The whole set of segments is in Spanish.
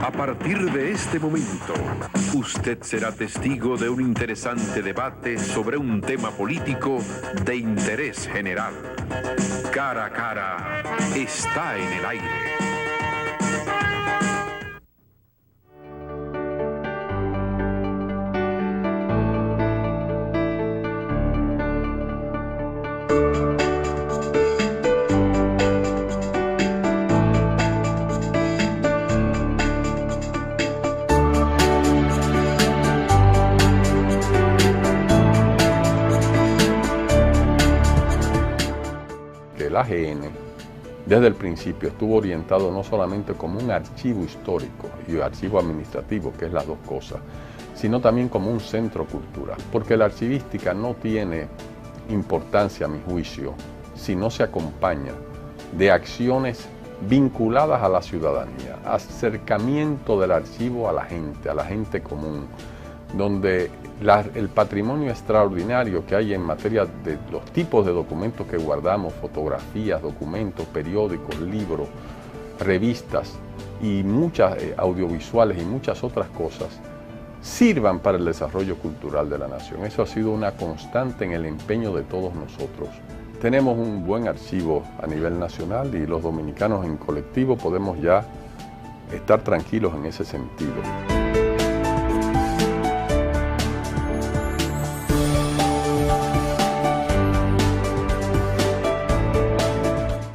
A partir de este momento, usted será testigo de un interesante debate sobre un tema político de interés general. Cara a cara está en el aire. El AGN desde el principio estuvo orientado no solamente como un archivo histórico y archivo administrativo, que es las dos cosas, sino también como un centro cultural, porque la archivística no tiene importancia, a mi juicio, si no se acompaña de acciones vinculadas a la ciudadanía, acercamiento del archivo a la gente común, donde el patrimonio extraordinario que hay en materia de los tipos de documentos que guardamos, fotografías, documentos, periódicos, libros, revistas y muchas audiovisuales y muchas otras cosas, sirvan para el desarrollo cultural de la nación. Eso ha sido una constante en el empeño de todos nosotros. Tenemos un buen archivo a nivel nacional y los dominicanos en colectivo podemos ya estar tranquilos en ese sentido.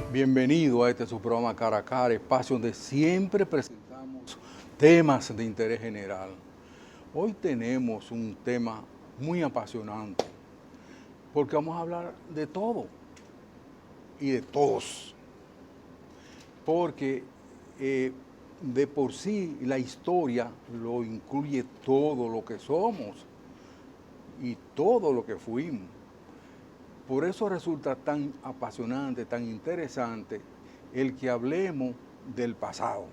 Bienvenido a este su programa Cara a Cara, espacio donde siempre presentamos temas de interés general. Hoy tenemos un tema muy apasionante, porque vamos a hablar de todo y de todos. Porque de por sí la historia lo incluye todo lo que somos y todo lo que fuimos. Por eso resulta tan apasionante, tan interesante el que hablemos del pasado,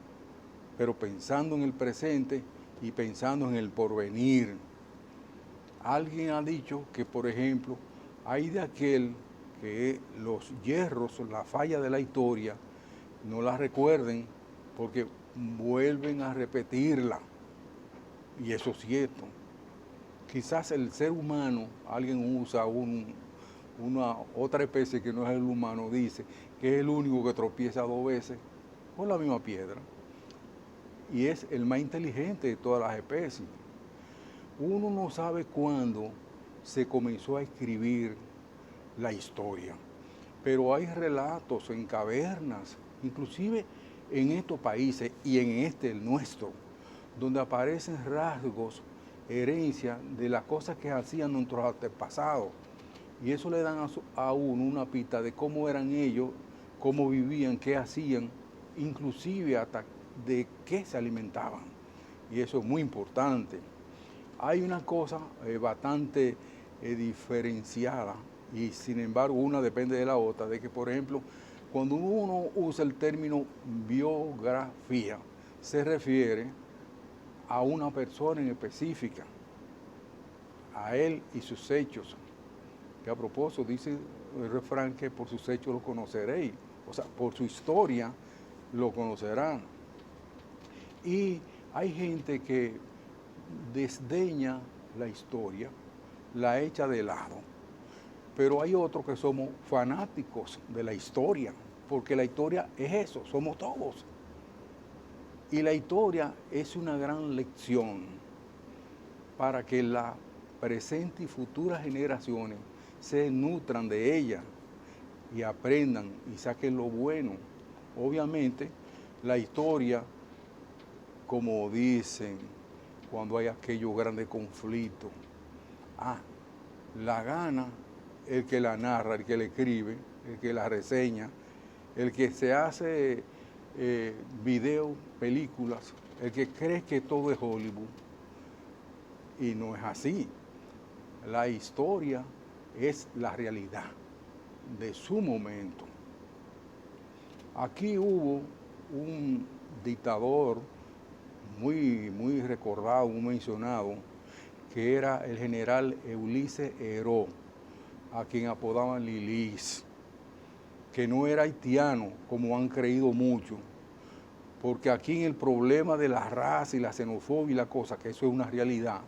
pero pensando en el presente y pensando en el porvenir. Alguien ha dicho que, por ejemplo, hay de aquel que los hierros, la falla de la historia, no la recuerden porque vuelven a repetirla. Y eso es cierto. Quizás el ser humano, alguien usa una otra especie que no es el humano, dice que es el único que tropieza dos veces con la misma piedra y es el más inteligente de todas las especies. Uno no sabe cuándo se comenzó a escribir la historia, pero hay relatos en cavernas, inclusive en estos países y en este, el nuestro, donde aparecen rasgos, herencia de las cosas que hacían nuestros antepasados. Y eso le dan a uno una pista de cómo eran ellos, cómo vivían, qué hacían, inclusive hasta de qué se alimentaban. Y eso es muy importante. Hay una cosa bastante diferenciada y sin embargo una depende de la otra, de que por ejemplo, cuando uno usa el término biografía, se refiere a una persona en específica, a él y sus hechos. Que a propósito dice el refrán que por sus hechos lo conoceréis, o sea, por su historia lo conocerán. Y hay gente que desdeña la historia, la echa de lado, pero hay otros que somos fanáticos de la historia, porque la historia es eso, somos todos. Y la historia es una gran lección para que la presente y futuras generaciones se nutran de ella y aprendan y saquen lo bueno. Obviamente, la historia, como dicen, cuando hay aquellos grandes conflictos, la gana el que la narra, el que la escribe, el que la reseña, el que se hace videos, películas, el que cree que todo es Hollywood. Y no es así. La historia es la realidad de su momento. Aquí hubo un dictador muy recordado, muy mencionado, que era el general Ulises Heró, a quien apodaban Lilis, que no era haitiano, como han creído muchos, porque aquí en el problema de la raza y la xenofobia y la cosa, que eso es una realidad,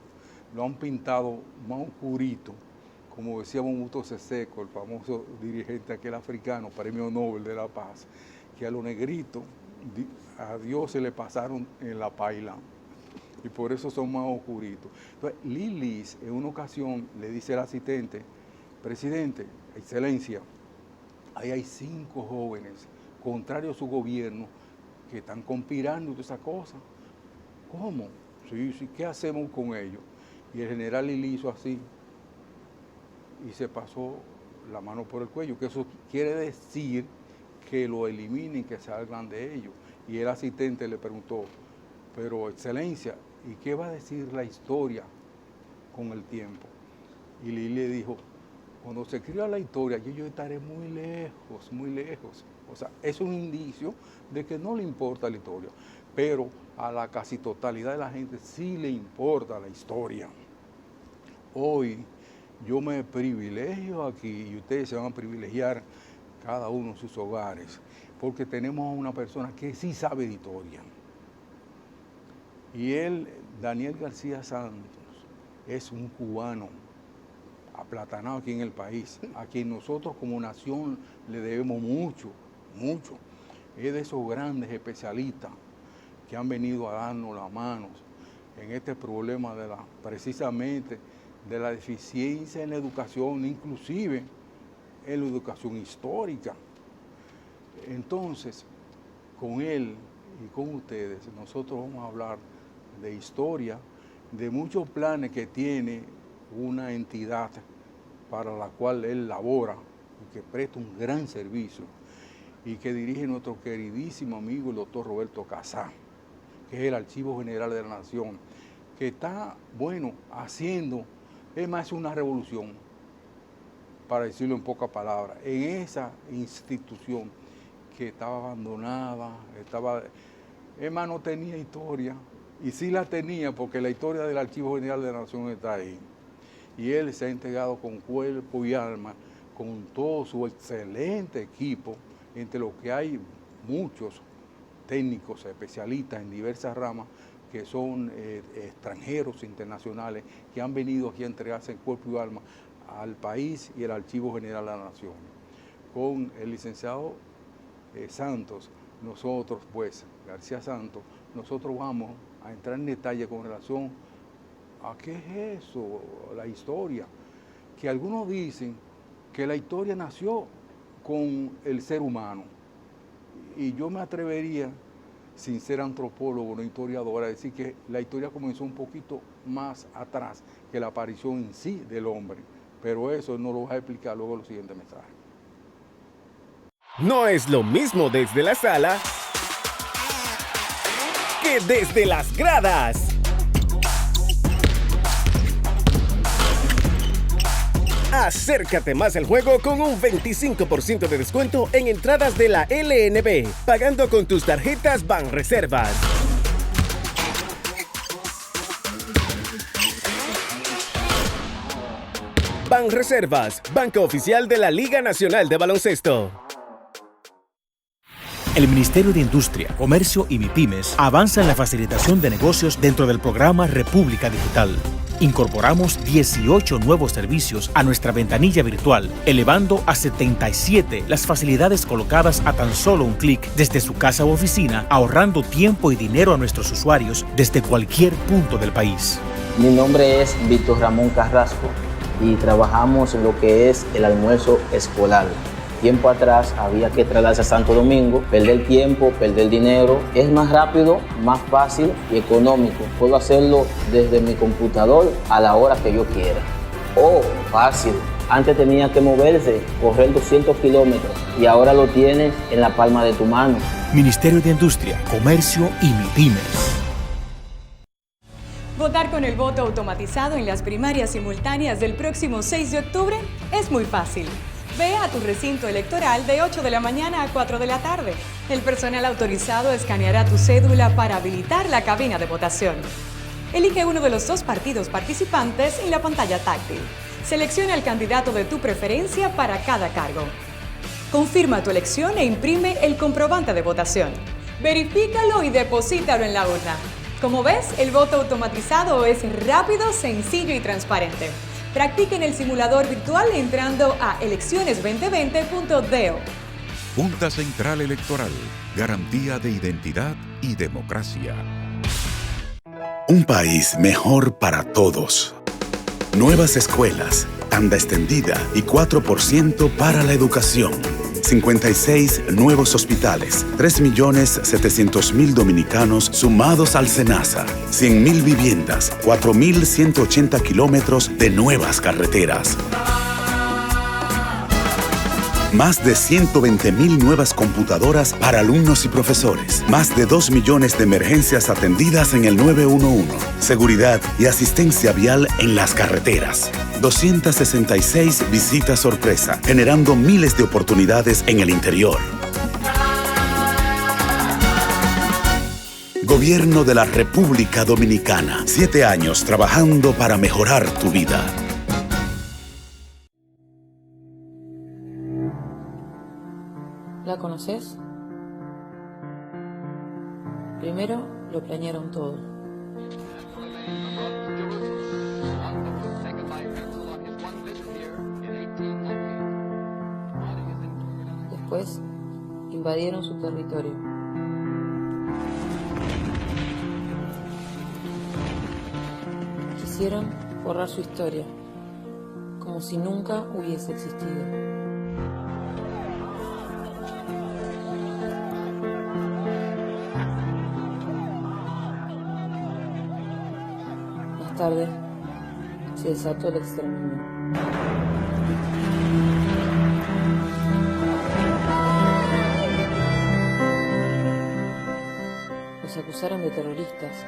lo han pintado más oscurito, como decía Mobutu Sese Seko, el famoso dirigente aquel africano, premio Nobel de la Paz, que a los negritos a Dios se le pasaron en la paila y por eso son más oscuritos. Entonces, Lilis en una ocasión le dice al asistente, presidente, excelencia, ahí hay 5 jóvenes, contrario a su gobierno, que están conspirando y todas esas cosas. ¿Cómo? Sí, ¿qué hacemos con ellos? Y el general Lili hizo así y se pasó la mano por el cuello, que eso quiere decir que lo eliminen, que salgan de ellos. Y el asistente le preguntó, pero excelencia, ¿y qué va a decir la historia con el tiempo? Y Lili le dijo, cuando se escriba la historia, yo estaré muy lejos, muy lejos. O sea, es un indicio de que no le importa la historia, pero a la casi totalidad de la gente sí le importa la historia. Hoy yo me privilegio aquí y ustedes se van a privilegiar cada uno en sus hogares, porque tenemos a una persona que sí sabe de historia. Y él, Daniel García Santos, es un cubano aplatanado aquí en el país, a quien nosotros como nación le debemos mucho, mucho. Es de esos grandes especialistas que han venido a darnos las manos en este problema precisamente de la deficiencia en la educación, inclusive en la educación histórica. Entonces, con él y con ustedes, nosotros vamos a hablar de historia, de muchos planes que tiene una entidad para la cual él labora y que presta un gran servicio y que dirige nuestro queridísimo amigo el doctor Roberto Casá, que es el Archivo General de la Nación, que está, bueno, haciendo, es más una revolución, para decirlo en pocas palabras, en esa institución que estaba abandonada, no tenía historia, y sí la tenía porque la historia del Archivo General de la Nación está ahí. Y él se ha entregado con cuerpo y alma, con todo su excelente equipo, entre los que hay muchos técnicos, especialistas en diversas ramas, que son extranjeros, internacionales, que han venido aquí a entregarse en cuerpo y alma al país y al Archivo General de la Nación. Con el licenciado Santos, nosotros, pues, García Santos, nosotros vamos a entrar en detalle con relación a qué es eso, la historia. Que algunos dicen que la historia nació con el ser humano. Y yo me atrevería, sin ser antropólogo no historiador, a decir que la historia comenzó un poquito más atrás que la aparición en sí del hombre. Pero eso no lo voy a explicar luego en los siguientes mensajes. No es lo mismo desde la sala que desde las gradas. Acércate más al juego con un 25% de descuento en entradas de la LNB, pagando con tus tarjetas Banreservas. Banreservas, banco oficial de la Liga Nacional de Baloncesto. El Ministerio de Industria, Comercio y MIPYMES avanza en la facilitación de negocios dentro del programa República Digital. Incorporamos 18 nuevos servicios a nuestra ventanilla virtual, elevando a 77 las facilidades colocadas a tan solo un clic desde su casa u oficina, ahorrando tiempo y dinero a nuestros usuarios desde cualquier punto del país. Mi nombre es Víctor Ramón Carrasco y trabajamos en lo que es el almuerzo escolar. Tiempo atrás había que trasladarse a Santo Domingo, perder tiempo, perder dinero. Es más rápido, más fácil y económico. Puedo hacerlo desde mi computador a la hora que yo quiera. Oh, fácil. Antes tenía que moverse, correr 200 kilómetros y ahora lo tienes en la palma de tu mano. Ministerio de Industria, Comercio y MIPYMES. Votar con el voto automatizado en las primarias simultáneas del próximo 6 de octubre es muy fácil. Ve a tu recinto electoral de 8 de la mañana a 4 de la tarde. El personal autorizado escaneará tu cédula para habilitar la cabina de votación. Elige uno de los 2 partidos participantes en la pantalla táctil. Selecciona el candidato de tu preferencia para cada cargo. Confirma tu elección e imprime el comprobante de votación. Verifícalo y deposítalo en la urna. Como ves, el voto automatizado es rápido, sencillo y transparente. Practiquen el simulador virtual entrando a elecciones2020.do. Junta Central Electoral, garantía de identidad y democracia. Un país mejor para todos. Nuevas escuelas, tanda extendida y 4% para la educación. 56 nuevos hospitales, 3.700.000 dominicanos sumados al SENASA, 100.000 viviendas, 4.180 kilómetros de nuevas carreteras. Más de 120.000 nuevas computadoras para alumnos y profesores. Más de 2 millones de emergencias atendidas en el 911. Seguridad y asistencia vial en las carreteras. 266 visitas sorpresa, generando miles de oportunidades en el interior. Gobierno de la República Dominicana. 7 años trabajando para mejorar tu vida. ¿La conoces? Primero lo planearon todo. Después invadieron su territorio. Quisieron borrar su historia, como si nunca hubiese existido. Más tarde se desató el exterminio. Los acusaron de terroristas.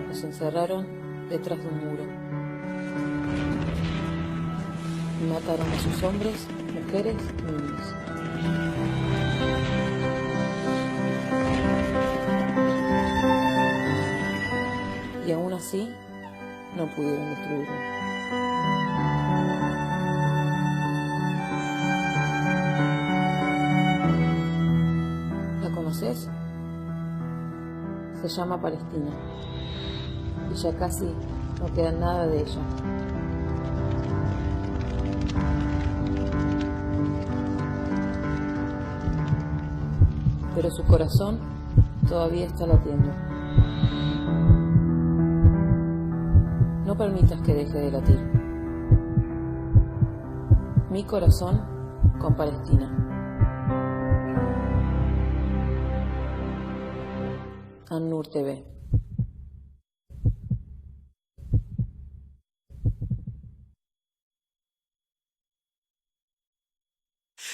Los encerraron detrás de un muro. Y mataron a sus hombres, mujeres y niños. Y aún así, no pudieron destruirlo. ¿La conoces? Se llama Palestina. Y ya casi no queda nada de ella. Pero su corazón todavía está latiendo. No permitas que deje de latir. Mi corazón con Palestina. ANUR TV.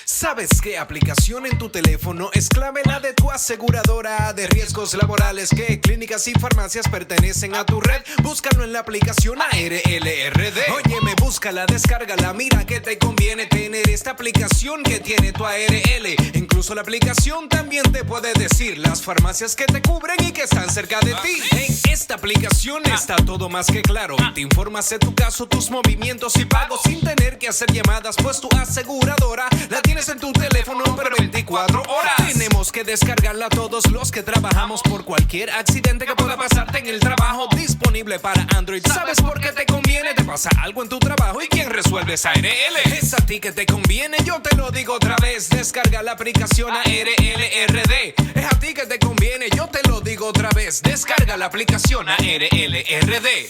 ¿Sabes qué aplicación en tu teléfono es clave? La de tu aseguradora de riesgos laborales. ¿Qué clínicas y farmacias pertenecen a tu red? Búscalo en la aplicación ARLRD. Óyeme, búscala, descárgala. Mira que te conviene tener esta aplicación que tiene tu ARL. Incluso la aplicación también te puede decir las farmacias que te cubren y que están cerca de ti. En esta aplicación está todo más que claro. Te informas de tu caso, tus movimientos y pagos sin tener que hacer llamadas, pues tu aseguradora la tienes en tu teléfono por 24 horas. Tenemos que descargarla todos los que trabajamos por cualquier accidente que pueda pasarte en el trabajo. Disponible para Android. ¿Sabes por qué te conviene? Te pasa algo en tu trabajo y ¿quién resuelve esa ARL? Es a ti que te conviene, yo te lo digo otra vez. Descarga la aplicación ARLRD. Es a ti que te conviene, yo te lo digo otra vez. Descarga la aplicación ARLRD.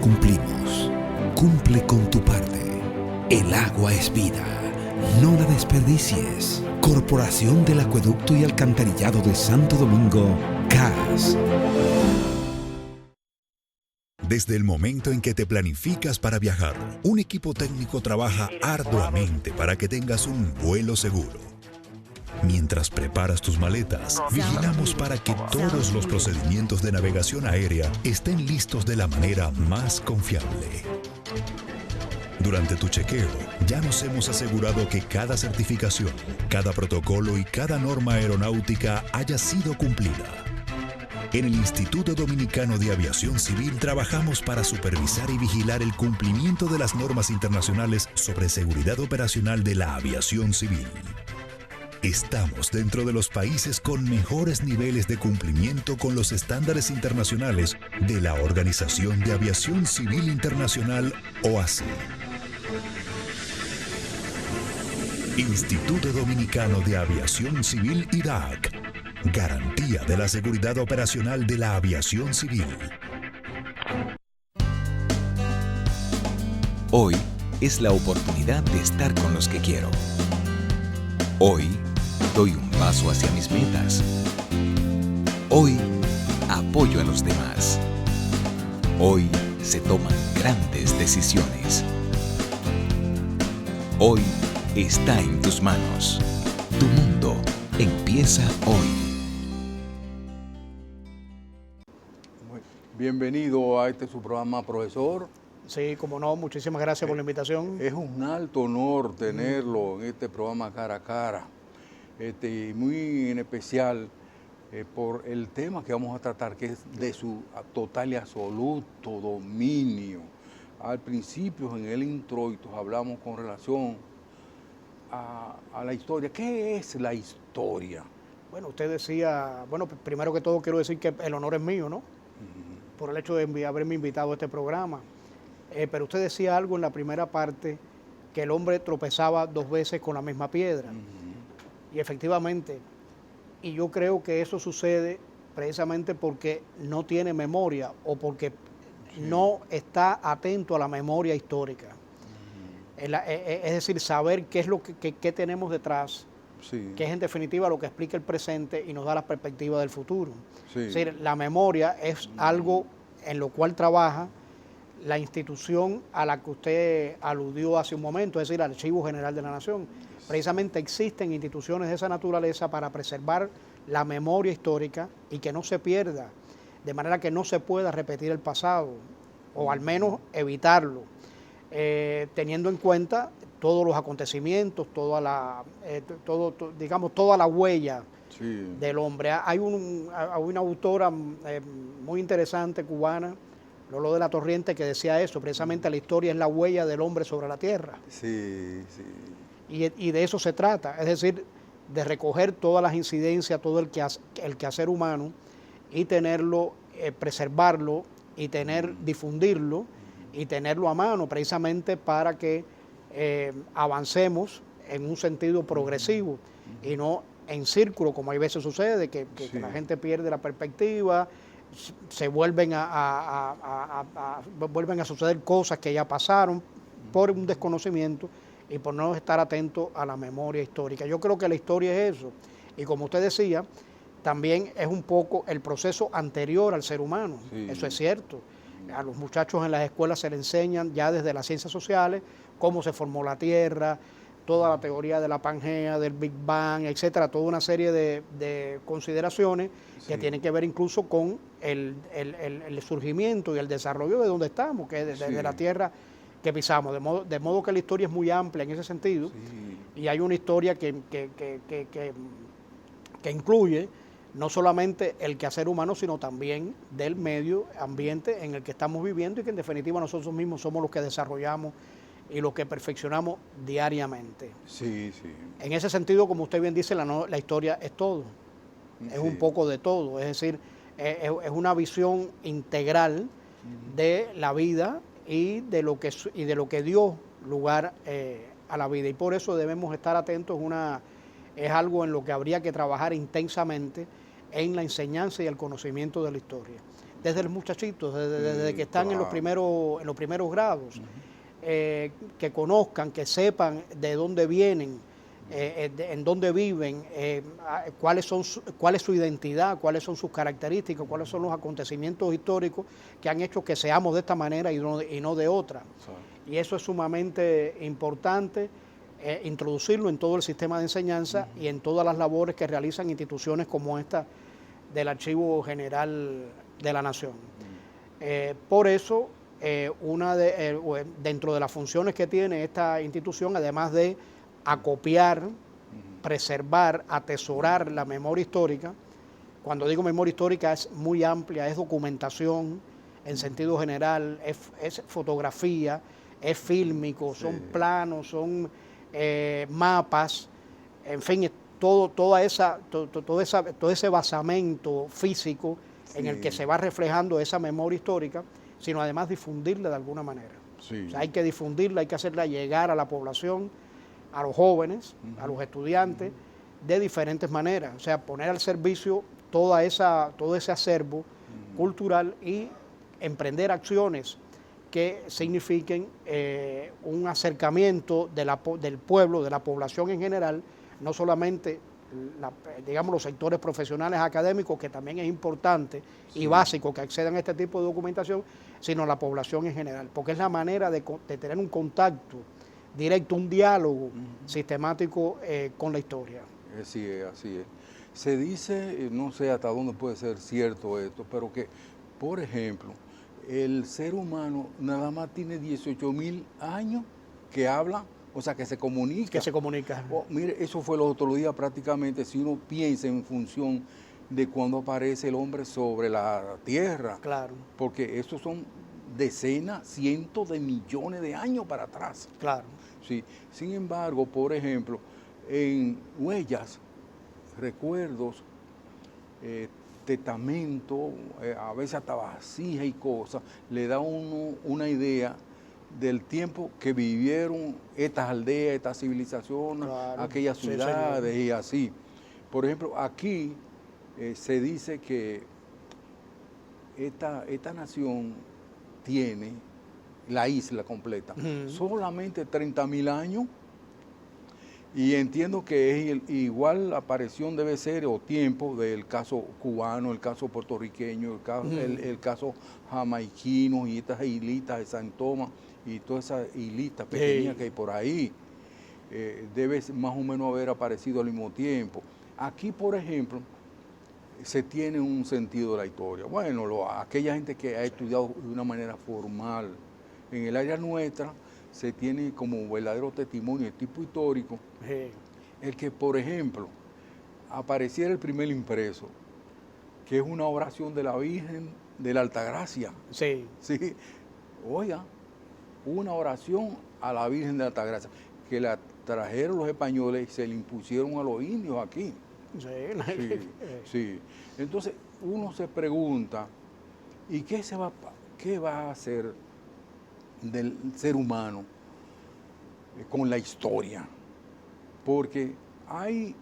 cumplimos. Cumple con tu parte. El agua es vida. No la desperdicies. Corporación del Acueducto y Alcantarillado de Santo Domingo, CAS. Desde el momento en que te planificas para viajar, un equipo técnico trabaja arduamente para que tengas un vuelo seguro. Mientras preparas tus maletas, vigilamos para que todos los procedimientos de navegación aérea estén listos de la manera más confiable. Durante tu chequeo, ya nos hemos asegurado que cada certificación, cada protocolo y cada norma aeronáutica haya sido cumplida. En el Instituto Dominicano de Aviación Civil trabajamos para supervisar y vigilar el cumplimiento de las normas internacionales sobre seguridad operacional de la aviación civil. Estamos dentro de los países con mejores niveles de cumplimiento con los estándares internacionales de la Organización de Aviación Civil Internacional, OACI. Instituto Dominicano de Aviación Civil, IDAC. Garantía de la seguridad operacional de la aviación civil. Hoy es la oportunidad de estar con los que quiero. Hoy doy un paso hacia mis metas. Hoy apoyo a los demás. Hoy se toman grandes decisiones. Hoy está en tus manos. Tu mundo empieza hoy. Bienvenido a su programa, profesor. Sí, como no, muchísimas gracias por la invitación. Es un alto honor tenerlo en este programa cara a cara. Muy en especial por el tema que vamos a tratar, que es de su total y absoluto dominio. Al principio, en el introito, hablamos con relación a la historia. ¿Qué es la historia? Bueno, usted decía, bueno, primero que todo quiero decir que el honor es mío, ¿no? Por el hecho de haberme invitado a este programa. Pero usted decía algo en la primera parte, que el hombre tropezaba 2 veces con la misma piedra. Y efectivamente, y yo creo que eso sucede precisamente porque no tiene memoria o porque no está atento a la memoria histórica. Es decir, saber qué es lo que tenemos detrás, que es en definitiva lo que explica el presente y nos da la perspectiva del futuro. Es decir, la memoria es algo en lo cual trabaja la institución a la que usted aludió hace un momento, es decir, el Archivo General de la Nación. Precisamente existen instituciones de esa naturaleza para preservar la memoria histórica y que no se pierda, de manera que no se pueda repetir el pasado, o al menos evitarlo, teniendo en cuenta todos los acontecimientos, toda la huella del hombre. Hay una autora muy interesante cubana, Lolo de la Torriente, que decía eso, precisamente la historia es la huella del hombre sobre la tierra. Y de eso se trata, es decir, de recoger todas las incidencias, todo el quehacer humano y tenerlo, preservarlo y difundirlo y tenerlo a mano precisamente para que avancemos en un sentido progresivo y no en círculo, como hay veces sucede, que la gente pierde la perspectiva, se vuelven vuelven a suceder cosas que ya pasaron por un desconocimiento y por no estar atento a la memoria histórica. Yo creo que la historia es eso. Y como usted decía, también es un poco el proceso anterior al ser humano. Eso es cierto. A los muchachos en las escuelas se les enseñan ya desde las ciencias sociales cómo se formó la Tierra, toda la teoría de la Pangea, del Big Bang, etcétera, toda una serie de consideraciones que tienen que ver incluso con el surgimiento y el desarrollo de donde estamos, que es de la Tierra que pisamos, de modo que la historia es muy amplia en ese sentido, y hay una historia que incluye no solamente el quehacer humano, sino también del medio ambiente en el que estamos viviendo y que en definitiva nosotros mismos somos los que desarrollamos y los que perfeccionamos diariamente. En ese sentido, como usted bien dice, la historia es todo, es un poco de todo, es decir, es una visión integral de la vida y de lo que dio lugar a la vida, y por eso debemos estar atentos. Es algo en lo que habría que trabajar intensamente en la enseñanza y el conocimiento de la historia. desde los muchachitos, desde que están en los primeros grados, que conozcan, que sepan de dónde vienen, en dónde viven, cuál es su identidad, cuáles son sus características, cuáles son los acontecimientos históricos que han hecho que seamos de esta manera y no de otra. Y eso es sumamente importante, introducirlo en todo el sistema de enseñanza y en todas las labores que realizan instituciones como esta del Archivo General de la Nación. Por eso, dentro de las funciones que tiene esta institución, además de acopiar, preservar, atesorar la memoria histórica, cuando digo memoria histórica es muy amplia, es documentación en sentido general, es fotografía, es fílmico, son planos, son mapas, en fin, todo ese basamento físico en el que se va reflejando esa memoria histórica, sino además difundirla de alguna manera. O sea, hay que difundirla, hay que hacerla llegar a la población, a los jóvenes, a los estudiantes, de diferentes maneras. O sea, poner al servicio todo ese acervo cultural y emprender acciones que signifiquen un acercamiento del pueblo, de la población en general, no solamente digamos los sectores profesionales académicos, que también es importante y básico que accedan a este tipo de documentación, sino la población en general, porque es la manera de tener un contacto directo, un diálogo sistemático con la historia. Así es, así es. Se dice, no sé hasta dónde puede ser cierto esto, pero que, por ejemplo, el ser humano nada más tiene 18.000 años que habla, o sea, que se comunica. Que se comunica. Mire, eso fue los otros días prácticamente, si uno piensa en función de cuando aparece el hombre sobre la tierra. Claro. Porque estos son decenas, cientos de millones de años para atrás. Claro. Sí. Sin embargo, por ejemplo, en huellas, recuerdos, testamento, a veces hasta vasijas y cosas, le da uno una idea del tiempo que vivieron estas aldeas, estas civilizaciones, aquellas ciudades y así. Por ejemplo, aquí se dice que esta nación tiene la isla completa, solamente 30.000 años, y entiendo que es igual la aparición debe ser o tiempo del caso cubano, el caso puertorriqueño, el caso jamaiquino y estas islitas de San Tomás y todas esas islitas pequeñas que hay por ahí, debe más o menos haber aparecido al mismo tiempo. Aquí, por ejemplo, se tiene un sentido de la historia. Bueno, aquella gente que ha estudiado de una manera formal en el área nuestra, se tiene como verdadero testimonio de tipo histórico, el que, por ejemplo, apareciera el primer impreso, que es una oración de la Virgen de la Altagracia. Sí. Sí. Oiga, una oración a la Virgen de la Altagracia, que la trajeron los españoles y se le impusieron a los indios aquí. Sí. Entonces, uno se pregunta, ¿y qué va a hacer del ser humano con la historia? Porque hay,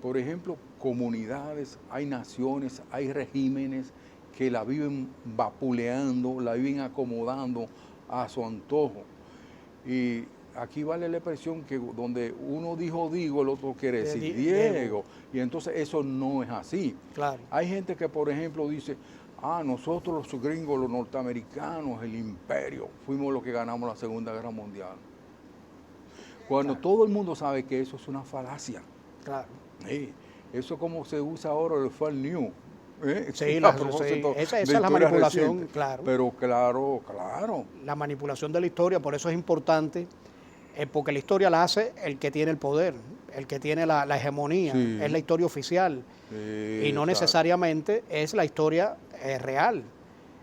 por ejemplo, comunidades, hay naciones, hay regímenes que la viven vapuleando, la viven acomodando a su antojo. Y aquí vale la expresión que donde uno dijo digo, el otro quiere decir Diego. Y entonces eso no es así. Claro. Hay gente que, por ejemplo, dice, nosotros los gringos, los norteamericanos, el imperio, fuimos los que ganamos la Segunda Guerra Mundial. Cuando todo el mundo sabe que eso es una falacia. Claro. Eso es como se usa ahora el fake news. Esa es la manipulación, reciente. claro. Pero claro. La manipulación de la historia, por eso es importante, porque la historia la hace el que tiene el poder, el que tiene la hegemonía, es la historia oficial. Y no necesariamente es la historia real.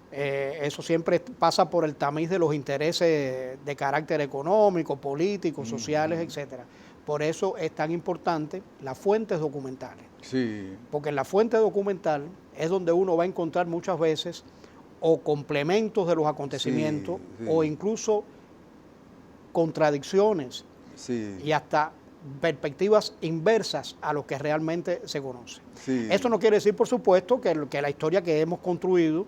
Eso siempre pasa por el tamiz de los intereses de carácter económico, político, sociales, etcétera. Por eso es tan importante las fuentes documentales. Sí. Porque en la fuente documental es donde uno va a encontrar muchas veces o complementos de los acontecimientos o incluso contradicciones y hasta perspectivas inversas a lo que realmente se conoce. Sí. Esto no quiere decir, por supuesto, que la historia que hemos construido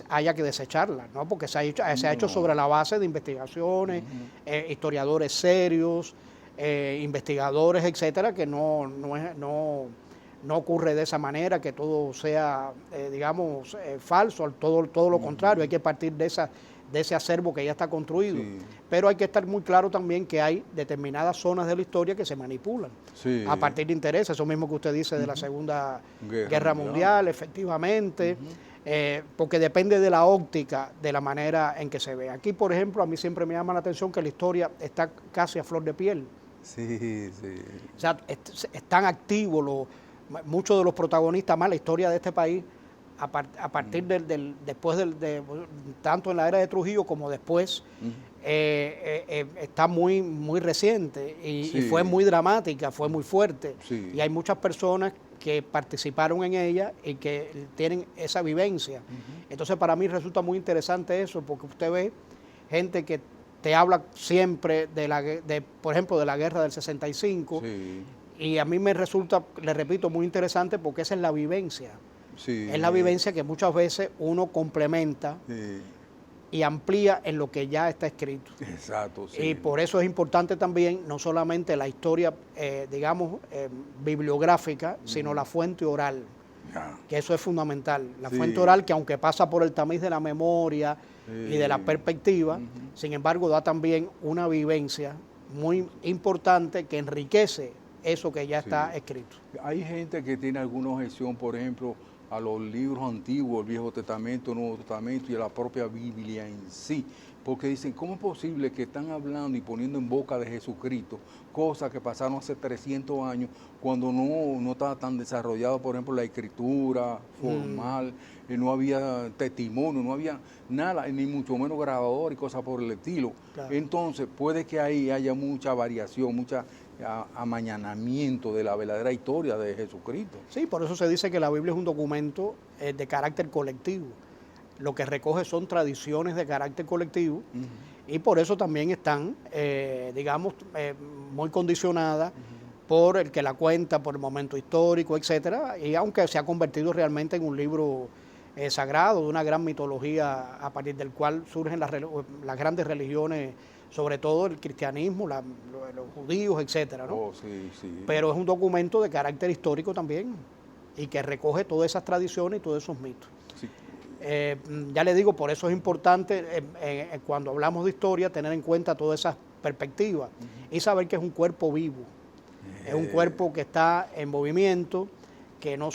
haya que desecharla, ¿no? Porque se ha hecho sobre la base de investigaciones, historiadores serios, investigadores, etcétera, que no ocurre de esa manera, que todo sea, falso, todo lo contrario, hay que partir de ese acervo que ya está construido. Sí. Pero hay que estar muy claro también que hay determinadas zonas de la historia que se manipulan a partir de intereses, eso mismo que usted dice de la Segunda Guerra Mundial, efectivamente, porque depende de la óptica, de la manera en que se ve. Aquí, por ejemplo, a mí siempre me llama la atención que la historia está casi a flor de piel. Sí. O sea, están activos muchos de los protagonistas, más la historia de este país, a partir después tanto en la era de Trujillo como después, está muy, muy reciente y fue muy dramática, fue muy fuerte. Sí. Y hay muchas personas que participaron en ella y que tienen esa vivencia. Entonces, para mí resulta muy interesante eso, porque usted ve gente que te habla siempre por ejemplo, de la guerra del 65, y a mí me resulta, le repito, muy interesante porque esa es la vivencia. Sí, es la vivencia que muchas veces uno complementa y amplía en lo que ya está escrito. Exacto. Sí. Y por eso es importante también no solamente la historia, bibliográfica, sino la fuente oral, que eso es fundamental. La fuente oral, que aunque pasa por el tamiz de la memoria y de la perspectiva, sin embargo da también una vivencia muy importante que enriquece eso que ya está escrito. Hay gente que tiene alguna objeción, por ejemplo, a los libros antiguos, el Viejo Testamento, el Nuevo Testamento y a la propia Biblia en sí, porque dicen, ¿cómo es posible que están hablando y poniendo en boca de Jesucristo cosas que pasaron hace 300 años cuando no estaba tan desarrollado, por ejemplo, la escritura formal, no había testimonio, no había nada, ni mucho menos grabador y cosas por el estilo? Claro. Entonces, puede que ahí haya mucha variación, mucha amañanamiento de la verdadera historia de Jesucristo. Sí, por eso se dice que la Biblia es un documento de carácter colectivo. Lo que recoge son tradiciones de carácter colectivo y por eso también están, muy condicionadas por el que la cuenta, por el momento histórico, etcétera. Y aunque se ha convertido realmente en un libro sagrado, de una gran mitología a partir del cual surgen las grandes religiones, sobre todo el cristianismo, los judíos, etcétera, ¿no? Pero es un documento de carácter histórico también y que recoge todas esas tradiciones y todos esos mitos. Sí. Ya le digo, por eso es importante cuando hablamos de historia tener en cuenta todas esas perspectivas y saber que es un cuerpo vivo, es un cuerpo que está en movimiento, que no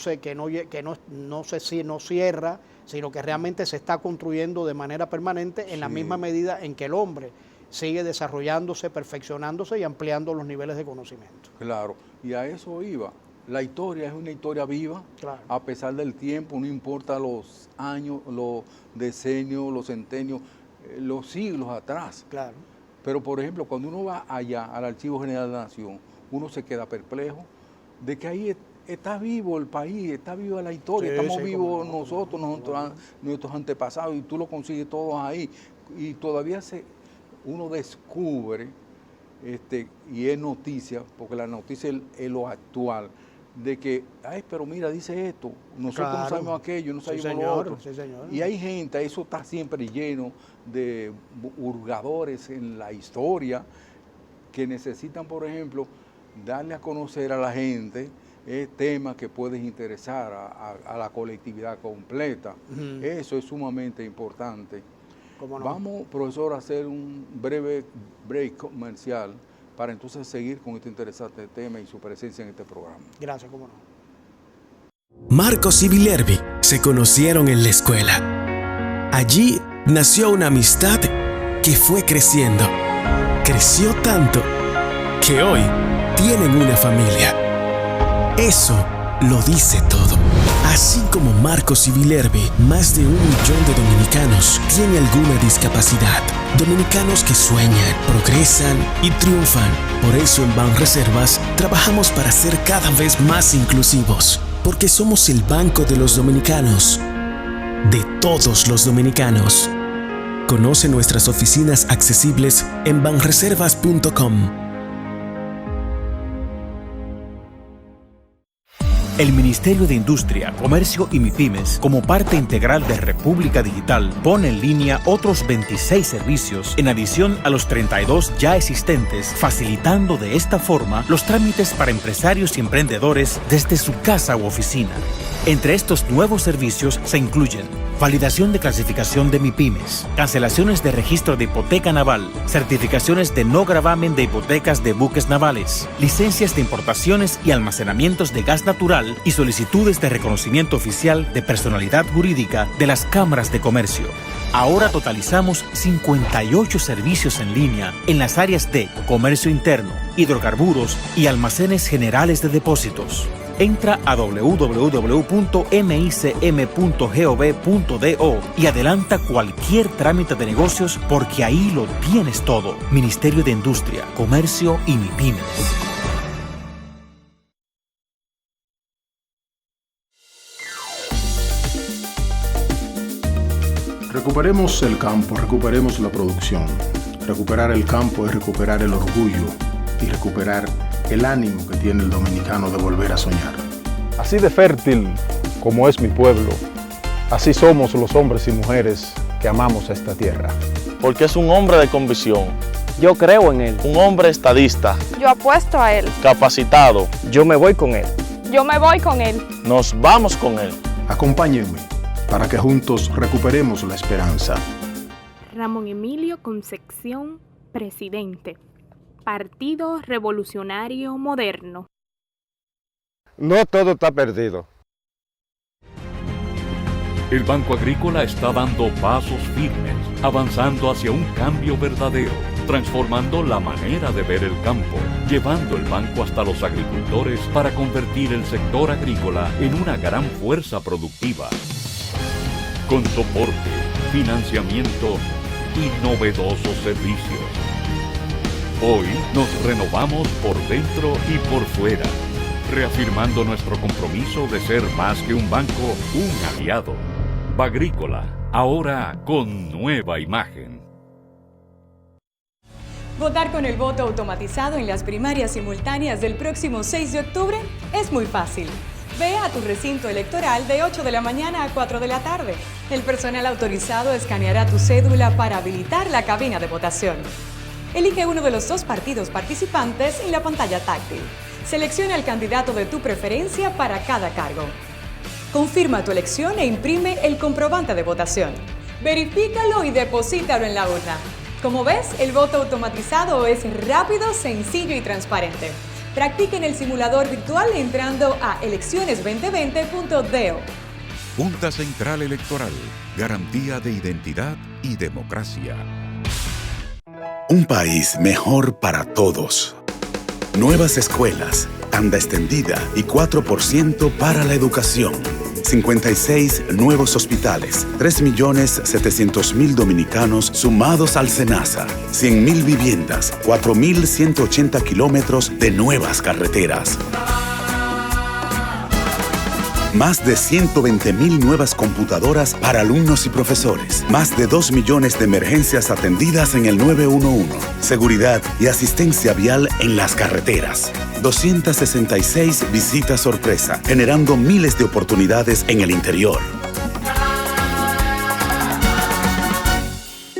cierra, sino que realmente se está construyendo de manera permanente en la misma medida en que el hombre sigue desarrollándose, perfeccionándose y ampliando los niveles de conocimiento. Claro, y a eso iba. La historia es una historia viva, a pesar del tiempo, no importa los años, los decenios, los centenios, los siglos atrás. Claro. Pero, por ejemplo, cuando uno va allá al Archivo General de la Nación, uno se queda perplejo de que ahí está vivo el país, está viva la historia, estamos vivos nosotros, nuestros antepasados, y tú lo consigues todos ahí. Y todavía uno descubre, y es noticia, porque la noticia es lo actual, de que, pero mira, dice esto, nosotros no sabemos aquello, no sabemos lo otro. Sí, señor. Y hay gente, eso está siempre lleno de hurgadores en la historia que necesitan, por ejemplo, darle a conocer a la gente temas que pueden interesar a la colectividad completa. Eso es sumamente importante. ¿Cómo no? Vamos, profesor, a hacer un breve break comercial para entonces seguir con este interesante tema y su presencia en este programa. Gracias, cómo no. Marcos y Villerby se conocieron en la escuela. Allí nació una amistad que fue creciendo. Creció tanto que hoy tienen una familia. Eso lo dice todo. Así como Marcos y Villerby, más de 1 millón de dominicanos tienen alguna discapacidad. Dominicanos que sueñan, progresan y triunfan. Por eso en Banreservas trabajamos para ser cada vez más inclusivos. Porque somos el banco de los dominicanos. De todos los dominicanos. Conoce nuestras oficinas accesibles en banreservas.com. El Ministerio de Industria, Comercio y MIPIMES, como parte integral de República Digital, pone en línea otros 26 servicios en adición a los 32 ya existentes, facilitando de esta forma los trámites para empresarios y emprendedores desde su casa u oficina. Entre estos nuevos servicios se incluyen validación de clasificación de MIPIMES, cancelaciones de registro de hipoteca naval, certificaciones de no gravamen de hipotecas de buques navales, licencias de importaciones y almacenamientos de gas natural y solicitudes de reconocimiento oficial de personalidad jurídica de las cámaras de comercio. Ahora totalizamos 58 servicios en línea en las áreas de comercio interno, hidrocarburos y almacenes generales de depósitos. Entra a www.micm.gov.do y adelanta cualquier trámite de negocios porque ahí lo tienes todo. Ministerio de Industria, Comercio y MIPIMES. Recuperemos el campo, recuperemos la producción. Recuperar el campo es recuperar el orgullo y recuperar el ánimo que tiene el dominicano de volver a soñar. Así de fértil como es mi pueblo, así somos los hombres y mujeres que amamos a esta tierra. Porque es un hombre de convicción. Yo creo en él. Un hombre estadista. Yo apuesto a él. Capacitado. Yo me voy con él. Yo me voy con él. Nos vamos con él. Acompáñenme para que juntos recuperemos la esperanza. Ramón Emilio Concepción, presidente. Partido Revolucionario Moderno. No todo está perdido. El Banco Agrícola está dando pasos firmes, avanzando hacia un cambio verdadero, transformando la manera de ver el campo, llevando el banco hasta los agricultores para convertir el sector agrícola en una gran fuerza productiva. Con soporte, financiamiento y novedosos servicios. Hoy nos renovamos por dentro y por fuera, reafirmando nuestro compromiso de ser más que un banco, un aliado. Bagrícola, ahora con nueva imagen. Votar con el voto automatizado en las primarias simultáneas del próximo 6 de octubre es muy fácil. Ve a tu recinto electoral de 8 de la mañana a 4 de la tarde. El personal autorizado escaneará tu cédula para habilitar la cabina de votación. Elige uno de los 2 partidos participantes en la pantalla táctil. Selecciona el candidato de tu preferencia para cada cargo. Confirma tu elección e imprime el comprobante de votación. Verifícalo y deposítalo en la urna. Como ves, el voto automatizado es rápido, sencillo y transparente. Practica en el simulador virtual entrando a elecciones2020.do. Junta Central Electoral, garantía de identidad y democracia. Un país mejor para todos. Nuevas escuelas, tanda extendida y 4% para la educación. 56 nuevos hospitales, 3.700.000 dominicanos sumados al SENASA, 100.000 viviendas, 4.180 kilómetros de nuevas carreteras. Más de 120.000 nuevas computadoras para alumnos y profesores. Más de 2 millones de emergencias atendidas en el 911. Seguridad y asistencia vial en las carreteras. 266 visitas sorpresa, generando miles de oportunidades en el interior.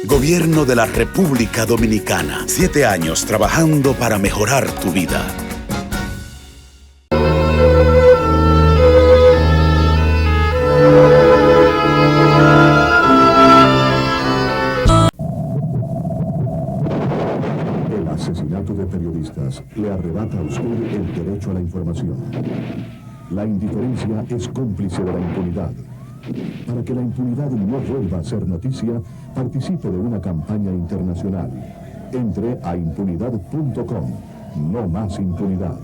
Gobierno de la República Dominicana. 7 años trabajando para mejorar tu vida. Le arrebata a usted el derecho a la información. La indiferencia es cómplice de la impunidad. Para que la impunidad no vuelva a ser noticia, participe de una campaña internacional. Entre a impunidad.com. No más impunidad.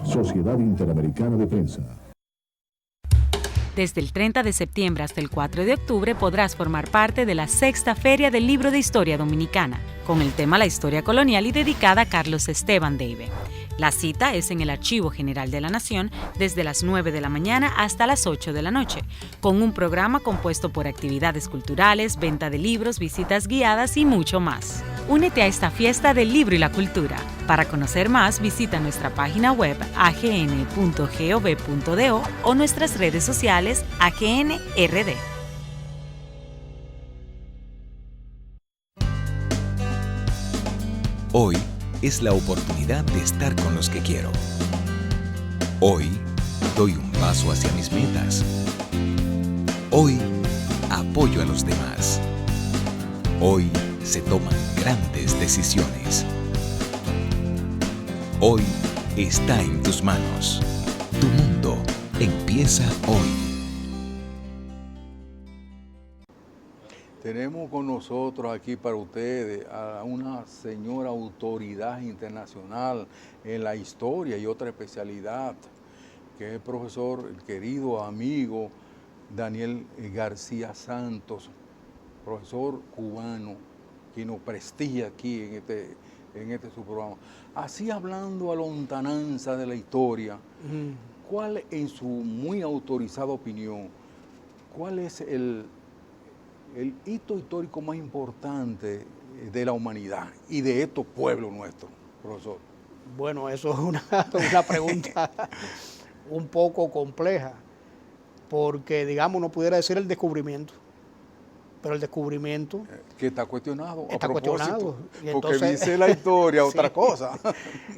Sociedad Interamericana de Prensa. Desde el 30 de septiembre hasta el 4 de octubre podrás formar parte de la 6ª Feria del Libro de Historia Dominicana, con el tema La Historia Colonial y dedicada a Carlos Esteban Deive. La cita es en el Archivo General de la Nación desde las 9 de la mañana hasta las 8 de la noche, con un programa compuesto por actividades culturales, venta de libros, visitas guiadas y mucho más. Únete a esta fiesta del libro y la cultura. Para conocer más, visita nuestra página web agn.gov.do o nuestras redes sociales AGNRD. Hoy es la oportunidad de estar con los que quiero. Hoy doy un paso hacia mis metas. Hoy apoyo a los demás. Hoy se toman grandes decisiones. Hoy está en tus manos. Tu mundo empieza hoy. Tenemos con nosotros aquí para ustedes a una señora autoridad internacional en la historia y otra especialidad, que es el profesor, el querido amigo Daniel García Santos, profesor cubano, quien nos prestigia aquí en este su programa. Así, hablando a lontananza de la historia, ¿cuál, en su muy autorizada opinión, cuál es el hito histórico más importante de la humanidad y de estos pueblos nuestros, profesor? Bueno, eso es una pregunta un poco compleja, porque, digamos, uno pudiera decir el descubrimiento, pero el descubrimiento... Que está cuestionado. Está cuestionado. Y entonces, porque dice la historia otra cosa.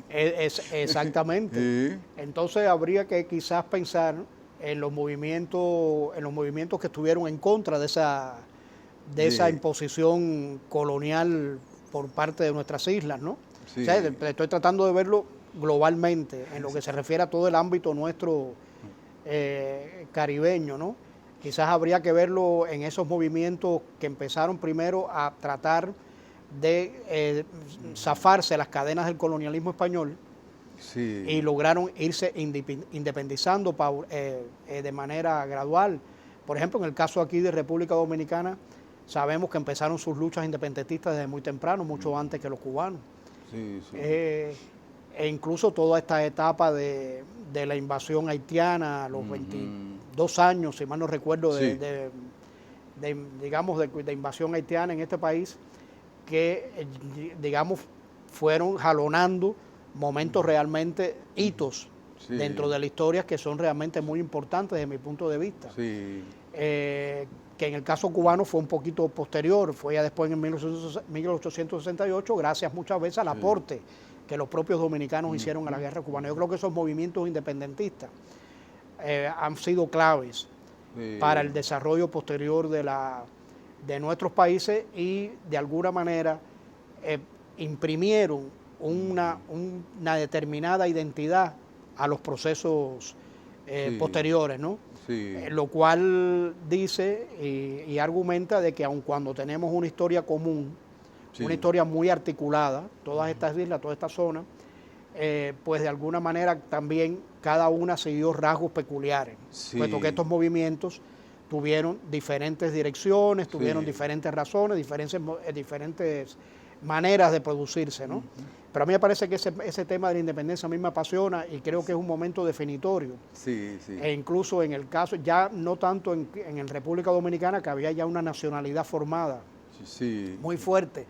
Exactamente. Sí. Entonces habría que quizás pensar en los movimientos que estuvieron en contra de esa imposición colonial por parte de nuestras islas, ¿no? Sí. O sea, estoy tratando de verlo globalmente, en lo que se refiere a todo el ámbito nuestro caribeño, ¿no? Quizás habría que verlo en esos movimientos que empezaron primero a tratar de zafarse las cadenas del colonialismo español. Sí. Y lograron irse independizando de manera gradual. Por ejemplo, en el caso aquí de República Dominicana, sabemos que empezaron sus luchas independentistas desde muy temprano, mucho antes que los cubanos. Sí, sí. E incluso toda esta etapa de la invasión haitiana, los 22 años, si mal no recuerdo, sí, de invasión haitiana en este país, que, digamos, fueron jalonando momentos realmente hitos dentro de la historia que son realmente muy importantes desde mi punto de vista. Sí. Que en el caso cubano fue un poquito posterior, fue ya después en 1868, gracias muchas veces al aporte que los propios dominicanos hicieron a la guerra cubana. Yo creo que esos movimientos independentistas han sido claves para el desarrollo posterior de nuestros países y de alguna manera imprimieron una determinada identidad a los procesos posteriores, ¿no? Sí. Lo cual dice y argumenta de que aun cuando tenemos una historia común, una historia muy articulada, todas estas islas, toda esta zona, pues de alguna manera también cada una siguió rasgos peculiares, puesto que estos movimientos tuvieron diferentes direcciones, tuvieron diferentes razones, diferentes maneras de producirse, ¿no? Pero a mí me parece que ese tema de la independencia a mí me apasiona y creo que es un momento definitorio. Sí, sí. E incluso en el caso, ya no tanto en República Dominicana, que había ya una nacionalidad formada muy fuerte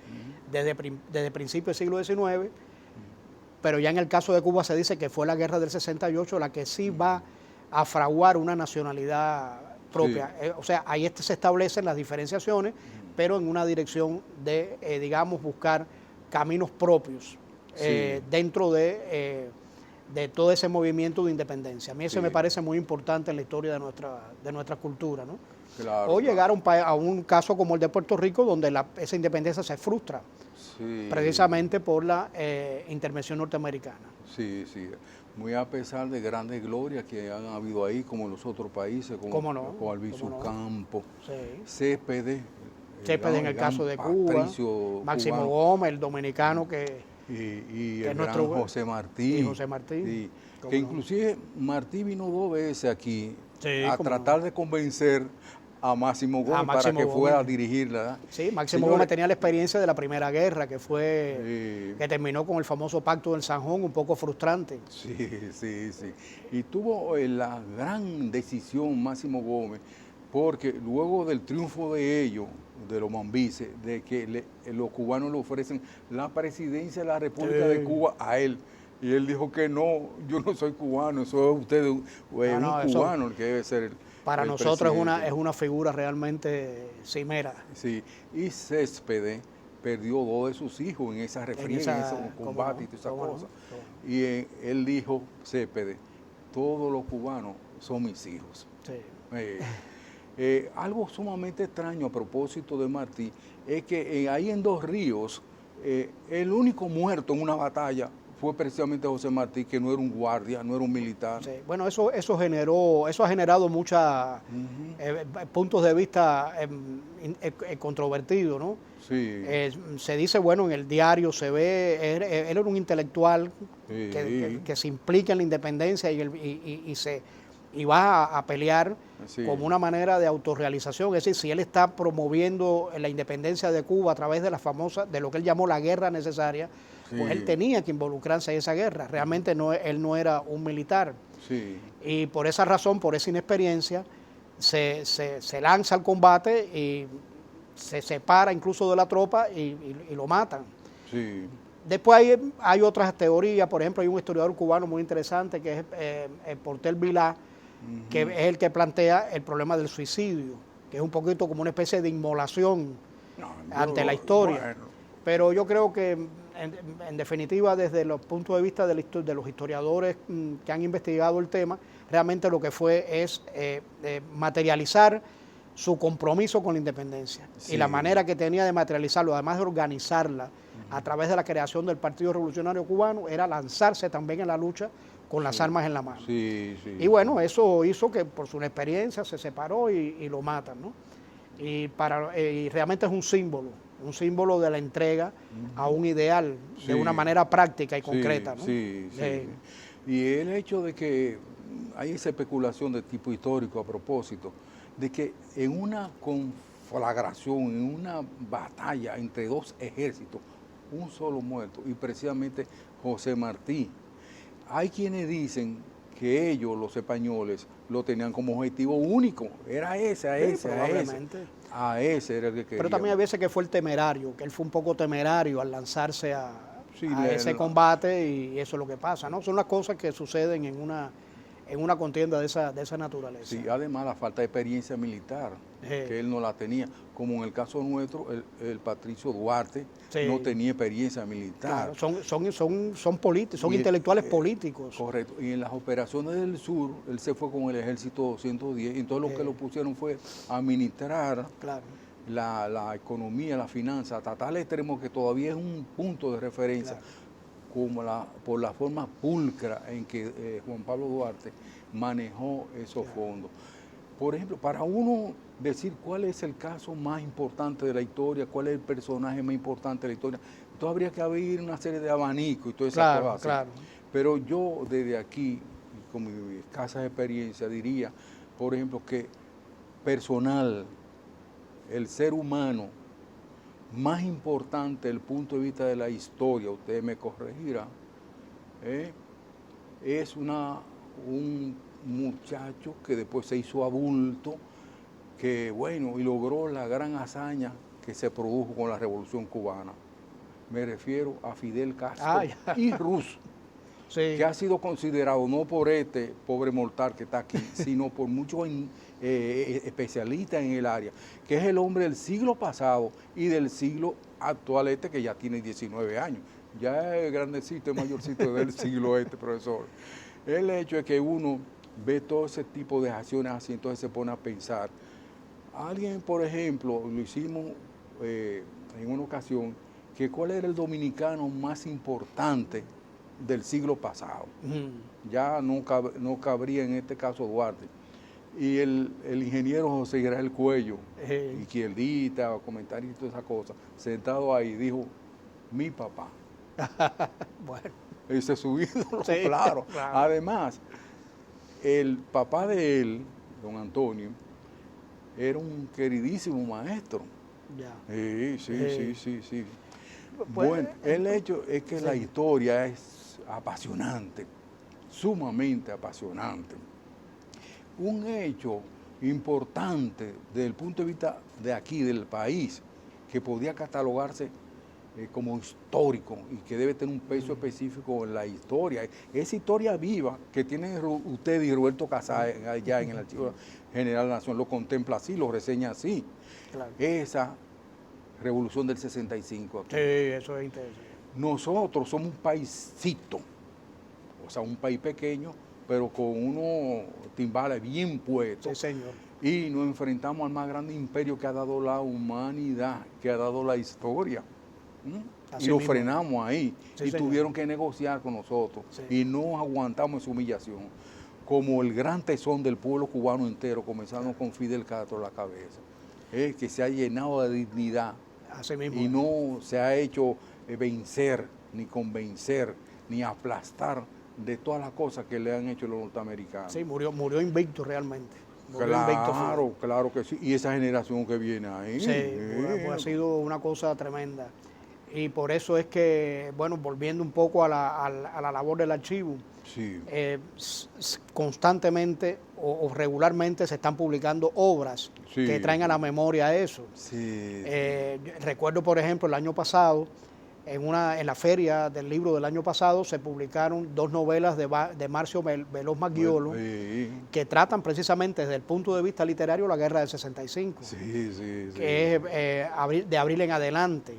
desde principios del siglo XIX, pero ya en el caso de Cuba se dice que fue la guerra del 68 la que sí va a fraguar una nacionalidad propia. O sea, ahí se establecen las diferenciaciones, pero en una dirección de, digamos, buscar caminos propios dentro de todo ese movimiento de independencia. A mí eso me parece muy importante en la historia de nuestra cultura, ¿no? Claro, o llegar a un caso como el de Puerto Rico, donde esa independencia se frustra, precisamente por la intervención norteamericana. Sí, sí. Muy a pesar de grandes glorias que han habido ahí, como en los otros países, como Albizu Campos, Céspedes. Céspedes en el caso de Cuba, Máximo Gómez, el dominicano y el gran José Martí. Y José Martí. Que inclusive Martí vino 2 veces aquí a tratar de convencer a Máximo Gómez para que fuera a dirigirla. Sí, Máximo Gómez tenía la experiencia de la Primera Guerra, que terminó con el famoso Pacto del Zanjón, un poco frustrante. Sí, sí, sí. Y tuvo la gran decisión Máximo Gómez porque luego del triunfo de ellos, de los mambises, de que los cubanos le ofrecen la presidencia de la República de Cuba a él, y él dijo que no, yo no soy cubano, eso es usted un cubano el que debe ser para el nosotros presidente. es una figura realmente cimera. Sí, y Céspedes perdió 2 de sus hijos en esa refriega, en ese combate y todas esas cosas. Y él dijo, Céspedes, todos los cubanos son mis hijos. Sí. Algo sumamente extraño a propósito de Martí es que ahí en Dos Ríos, el único muerto en una batalla fue precisamente José Martí, que no era un guardia, no era un militar. Sí. Bueno, eso ha generado muchos puntos de vista controvertidos, ¿no? Sí. Se dice, bueno, en el diario se ve, él era un intelectual que se implica en la independencia y va a pelear como una manera de autorrealización. Es decir, si él está promoviendo la independencia de Cuba a través de de lo que él llamó la guerra necesaria, pues él tenía que involucrarse en esa guerra. Realmente él no era un militar. Sí. Y por esa razón, por esa inexperiencia, se lanza al combate y se separa incluso de la tropa y lo matan. Sí. Después hay otras teorías. Por ejemplo, hay un historiador cubano muy interesante que es Porter Vilá, que es el que plantea el problema del suicidio, que es un poquito como una especie de inmolación ante la historia. Bueno. Pero yo creo que, en definitiva, desde los puntos de vista de los historiadores que han investigado el tema, realmente lo que fue es materializar su compromiso con la independencia. Sí. Y la manera que tenía de materializarlo, además de organizarla a través de la creación del Partido Revolucionario Cubano, era lanzarse también en la lucha con las armas en la mano. Sí, sí. Y bueno, eso hizo que por su experiencia se separó y lo matan, ¿no? Y realmente es un símbolo de la entrega a un ideal de una manera práctica y concreta, ¿no? Sí. Y el hecho de que hay esa especulación de tipo histórico a propósito, de que en una conflagración, en una batalla entre 2 ejércitos, un solo muerto, y precisamente José Martí, hay quienes dicen que ellos, los españoles, lo tenían como objetivo único. Era a ese era el que quería. Pero también hay veces que fue el temerario, que él fue un poco temerario al lanzarse a ese combate, y eso es lo que pasa, ¿no? Son las cosas que suceden en una contienda de esa naturaleza. Sí, además la falta de experiencia militar, que él no la tenía. Como en el caso nuestro, el Patricio Duarte no tenía experiencia militar. Claro, son políticos, son intelectuales políticos. Correcto. Y en las operaciones del sur, él se fue con el ejército 210, y entonces lo que lo pusieron fue administrar la economía, la finanza, hasta tal extremo que todavía es un punto de referencia. Como por la forma pulcra en que Juan Pablo Duarte manejó esos fondos. Por ejemplo, para uno decir cuál es el caso más importante de la historia, cuál es el personaje más importante de la historia, entonces habría que abrir una serie de abanicos y todas esas cosas. Claro. Pero yo desde aquí, con mi escasa experiencia, diría, por ejemplo, que personal, el ser humano, más importante desde el punto de vista de la historia, usted me corregirá, es un muchacho que después se hizo adulto, que bueno, y logró la gran hazaña que se produjo con la Revolución Cubana. Me refiero a Fidel Castro y Ruz, que ha sido considerado no por este pobre mortal que está aquí, sino por muchos especialistas en el área, que es el hombre del siglo pasado y del siglo actual que ya tiene 19 años. Ya es grandecito, es mayorcito del siglo profesor. El hecho es que uno ve todo ese tipo de acciones así, entonces se pone a pensar. Alguien, por ejemplo, lo hicimos en una ocasión, que cuál era el dominicano más importante del siglo pasado. Ya no cabría en este caso Duarte. Y el ingeniero José Israel Cuello, izquierdita, comentarista, todas esas cosas, sentado ahí, dijo, mi papá. Bueno. Ese es su ídolo, claro. Además, el papá de él, don Antonio, era un queridísimo maestro. Sí. Bueno, el hecho es que la historia es apasionante, sumamente apasionante. Un hecho importante desde el punto de vista de aquí, del país, que podía catalogarse como histórico y que debe tener un peso específico en la historia. Esa historia viva que tienen usted y Roberto Casá allá en el Archivo General de la Nación, lo contempla así, lo reseña así. Claro. Esa revolución del 65. Aquí. Sí, eso es interesante. Nosotros somos un paísito, o sea, un país pequeño, pero con unos timbales bien puestos. Sí, señor. Y nos enfrentamos al más grande imperio que ha dado la humanidad, que ha dado la historia. Y lo frenamos ahí. Sí, y señor. tuvieron que negociar con nosotros. Sí. Y no aguantamos esa humillación. Como el gran tesón del pueblo cubano entero, comenzando con Fidel Castro a la cabeza. Que se ha llenado de dignidad. Así mismo. Y no se ha hecho vencer, ni convencer, ni aplastar de todas las cosas que le han hecho los norteamericanos. Sí, murió invicto realmente. Murió invicto. Claro que sí. Y esa generación que viene ahí. Sí, pues ha sido una cosa tremenda. Y por eso es que, bueno, volviendo un poco a la labor del archivo, sí. Constantemente o regularmente se están publicando obras sí. que traen a la memoria eso. Sí. Recuerdo, por ejemplo, el año pasado, en la feria del libro del año pasado, se publicaron 2 novelas de Marcio Veloz Maggiolo, que tratan precisamente desde el punto de vista literario la guerra del 65, que es de abril en adelante.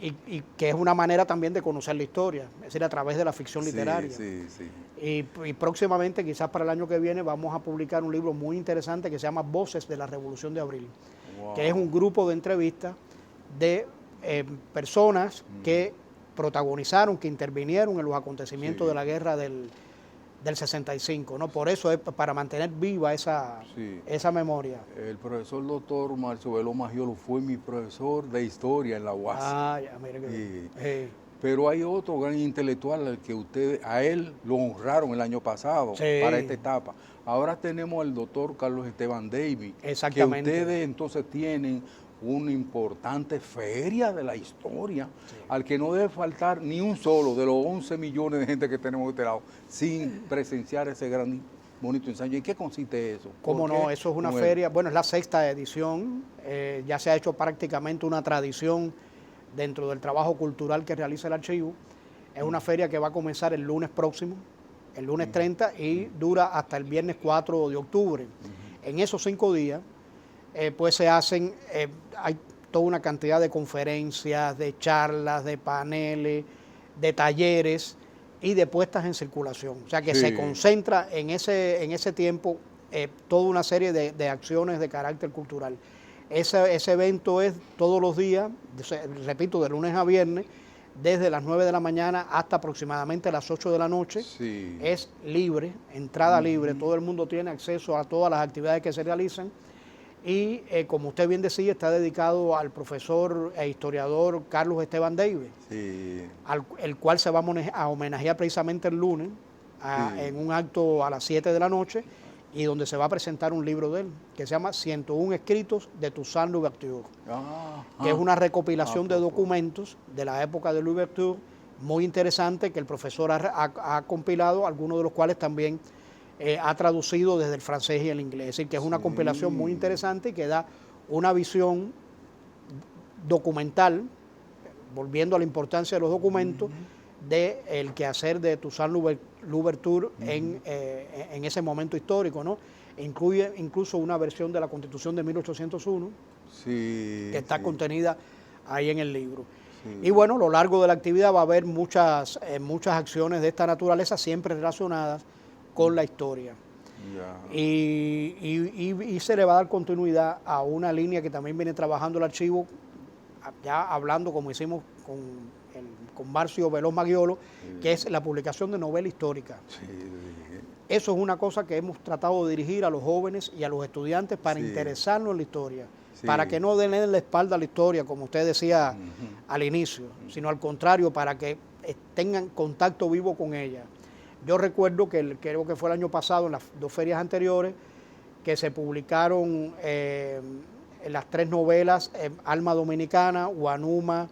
Y que es una manera también de conocer la historia, es decir, a través de la ficción literaria. Y próximamente, quizás para el año que viene, vamos a publicar un libro muy interesante que se llama Voces de la Revolución de Abril, que es un grupo de entrevistas de personas que protagonizaron, que intervinieron en los acontecimientos de la guerra del 65, ¿no? Por eso es para mantener viva esa memoria. El profesor doctor Marcio Veloz Maggiolo fue mi profesor de historia en la UAS. Ah, ya, mire que bien. Pero hay otro gran intelectual al que a él lo honraron el año pasado para esta etapa. Ahora tenemos al doctor Carlos Esteban Davis, exactamente, que ustedes entonces tienen una importante feria de la historia, al que no debe faltar ni un solo de los 11 millones de gente que tenemos de este lado, sin presenciar ese gran bonito ensayo. ¿En qué consiste eso? ¿Cómo no? Eso es una feria, bueno, es la 6ª edición, ya se ha hecho prácticamente una tradición dentro del trabajo cultural que realiza el archivo. Es una feria que va a comenzar el lunes próximo, el lunes 30, y dura hasta el viernes 4 de octubre. En esos 5 días, pues se hacen, hay toda una cantidad de conferencias, de charlas, de paneles, de talleres y de puestas en circulación. O sea que se concentra en ese tiempo toda una serie de acciones de carácter cultural. Ese evento es todos los días, repito, de lunes a viernes, desde las 9 de la mañana hasta aproximadamente las 8 de la noche. Es libre, entrada libre, todo el mundo tiene acceso a todas las actividades que se realizan. Y como usted bien decía, está dedicado al profesor e historiador Carlos Esteban Davis, el cual se va a homenajear precisamente el lunes en un acto a las 7 de la noche, y donde se va a presentar un libro de él que se llama 101 escritos de Toussaint Louverture, que es una recopilación de documentos de la época de Louverture, muy interesante, que el profesor ha compilado, algunos de los cuales también ha traducido desde el francés y el inglés. Es decir, que es una compilación muy interesante y que da una visión documental, volviendo a la importancia de los documentos, del quehacer de Toussaint Louverture en ese momento histórico, ¿no? Incluye incluso una versión de la Constitución de 1801, que está contenida ahí en el libro. Y bueno, a lo largo de la actividad va a haber muchas acciones de esta naturaleza, siempre relacionadas con la historia. Y se le va a dar continuidad a una línea que también viene trabajando el archivo, ya hablando como hicimos con Marcio Veloz Maggiolo, que es la publicación de novela histórica. Eso es una cosa que hemos tratado de dirigir a los jóvenes y a los estudiantes para interesarnos en la historia, para que no den la espalda a la historia, como usted decía al inicio, sino al contrario, para que tengan contacto vivo con ella. Yo recuerdo que creo que fue el año pasado, en las 2 ferias anteriores, que se publicaron las 3 novelas, Alma Dominicana, Guanuma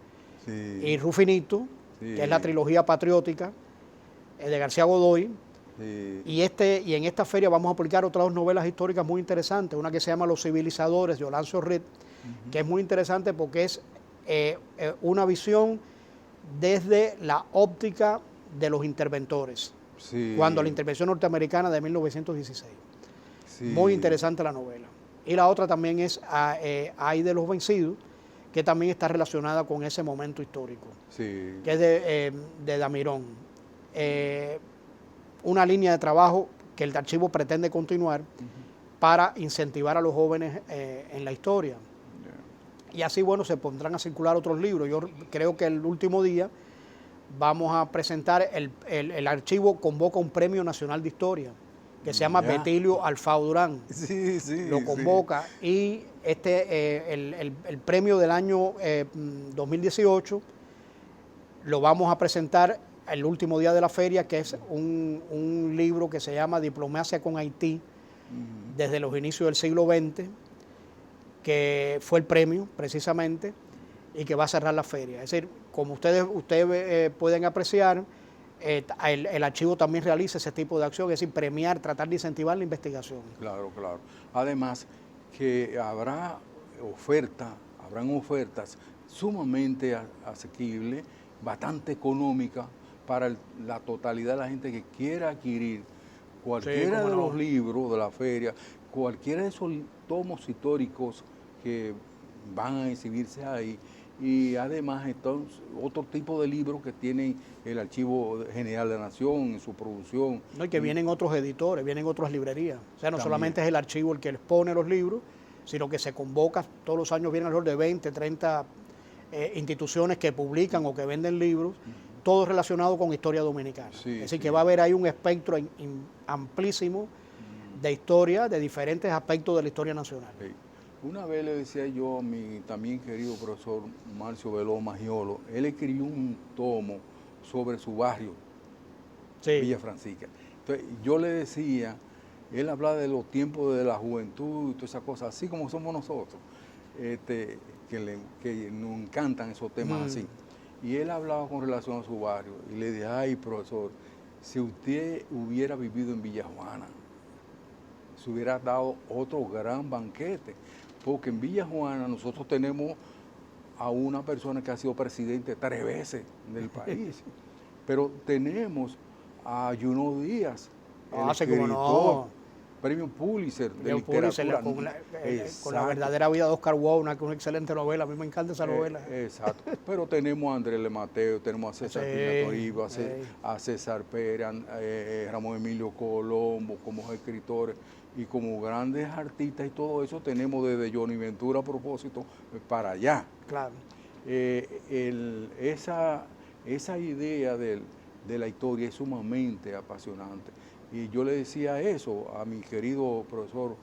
y Rufinito, que es la trilogía patriótica de García Godoy, Sí. Y en esta feria vamos a publicar otras 2 novelas históricas muy interesantes, una que se llama Los civilizadores, de Holancio Reed, que es muy interesante porque es una visión desde la óptica de los interventores, Sí. cuando la intervención norteamericana de 1916. Sí. Muy interesante la novela. Y la otra también es Ay de los vencidos, que también está relacionada con ese momento histórico, Sí. que es de Damirón. Una línea de trabajo que el archivo pretende continuar para incentivar a los jóvenes en la historia. Y así, bueno, se pondrán a circular otros libros. Yo creo que el último día vamos a presentar, el archivo convoca un Premio Nacional de Historia, que se llama Betilio Alfao Durán. Sí, sí. Lo convoca. Sí. Y el premio del año 2018 lo vamos a presentar el último día de la feria, que es un libro que se llama Diplomacia con Haití, desde los inicios del siglo XX, que fue el premio precisamente y que va a cerrar la feria. Es decir, como ustedes pueden apreciar, el archivo también realiza ese tipo de acción, es decir, premiar, tratar de incentivar la investigación. Claro, claro. Además, que habrán ofertas sumamente asequibles, bastante económicas para la totalidad de la gente que quiera adquirir cualquiera de los libros de la feria, cualquiera de esos tomos históricos que van a exhibirse ahí, y además entonces otro tipo de libros que tienen el Archivo General de la Nación en su producción. No, y que vienen otros editores, vienen otras librerías. O sea, no También. solamente es el archivo el que les pone los libros, sino que se convoca, todos los años vienen alrededor de 20, 30 instituciones que publican o que venden libros, todo relacionado con historia dominicana. Sí, es decir, sí. que va a haber ahí un espectro amplísimo de historia, de diferentes aspectos de la historia nacional. Sí. Una vez le decía yo a mi también querido profesor Marcio Veló Magiolo, él escribió un tomo sobre su barrio, Villa Francisca. Entonces yo le decía, él hablaba de los tiempos de la juventud y todas esas cosas, así como somos nosotros, que nos encantan esos temas así. Y él hablaba con relación a su barrio y le dije, ay profesor, si usted hubiera vivido en Villa Juana, se hubiera dado otro gran banquete, porque en Villa Juana nosotros tenemos a una persona que ha sido presidente 3 veces del país, pero tenemos a Junot Díaz, el escritor, premio Pulitzer de literatura. Con la verdadera vida de Oscar Wilde, una excelente novela, a mí me encanta esa novela. Exacto, pero tenemos a Andrés Le Mateo, tenemos a César Pina Toribio, a César Pérez, Ramón Emilio Colombo como escritores y como grandes artistas, y todo eso tenemos desde Johnny Ventura a propósito para allá. Claro. Esa idea de la historia es sumamente apasionante. Y yo le decía eso a mi querido profesor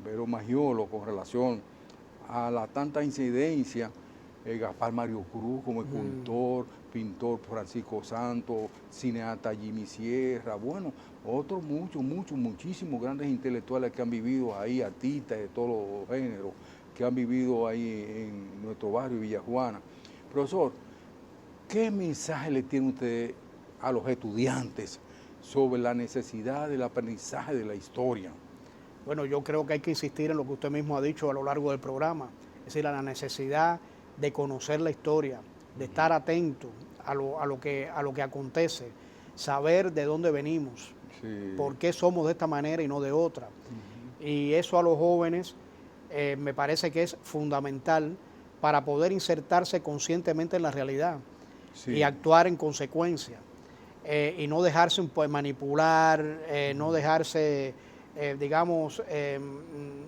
Vero Magiolo con relación a la tanta incidencia, Gaspar Mario Cruz como escultor, pintor Francisco Santos, cineasta Jimmy Sierra, bueno, otros muchísimos grandes intelectuales que han vivido ahí, artistas de todos los géneros, que han vivido ahí en nuestro barrio Villa Juana. Profesor, ¿qué mensaje le tiene usted a los estudiantes sobre la necesidad del aprendizaje de la historia? Bueno, yo creo que hay que insistir en lo que usted mismo ha dicho a lo largo del programa, es decir, a la necesidad de conocer la historia, de estar atento a lo que acontece, saber de dónde venimos, por qué somos de esta manera y no de otra. Y eso a los jóvenes me parece que es fundamental para poder insertarse conscientemente en la realidad y actuar en consecuencia. Y no dejarse manipular, no dejarse,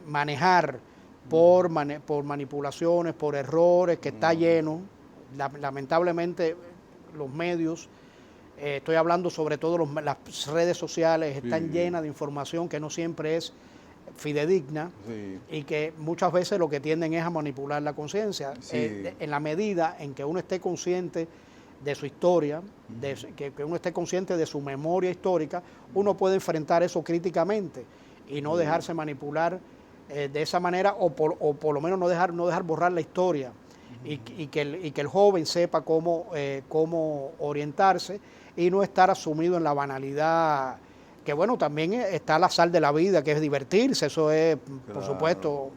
manejar por manipulaciones, por errores, que está lleno. Lamentablemente los medios, estoy hablando sobre todo las redes sociales, están llenas de información que no siempre es fidedigna y que muchas veces lo que tienden es a manipular la conciencia. En la medida en que uno esté consciente de su historia, que uno esté consciente de su memoria histórica, uno puede enfrentar eso críticamente y no dejarse manipular de esa manera, o por lo menos no dejar borrar la historia, y que el joven sepa cómo orientarse y no estar asumido en la banalidad que bueno, también está la sal de la vida, que es divertirse, eso es, por supuesto,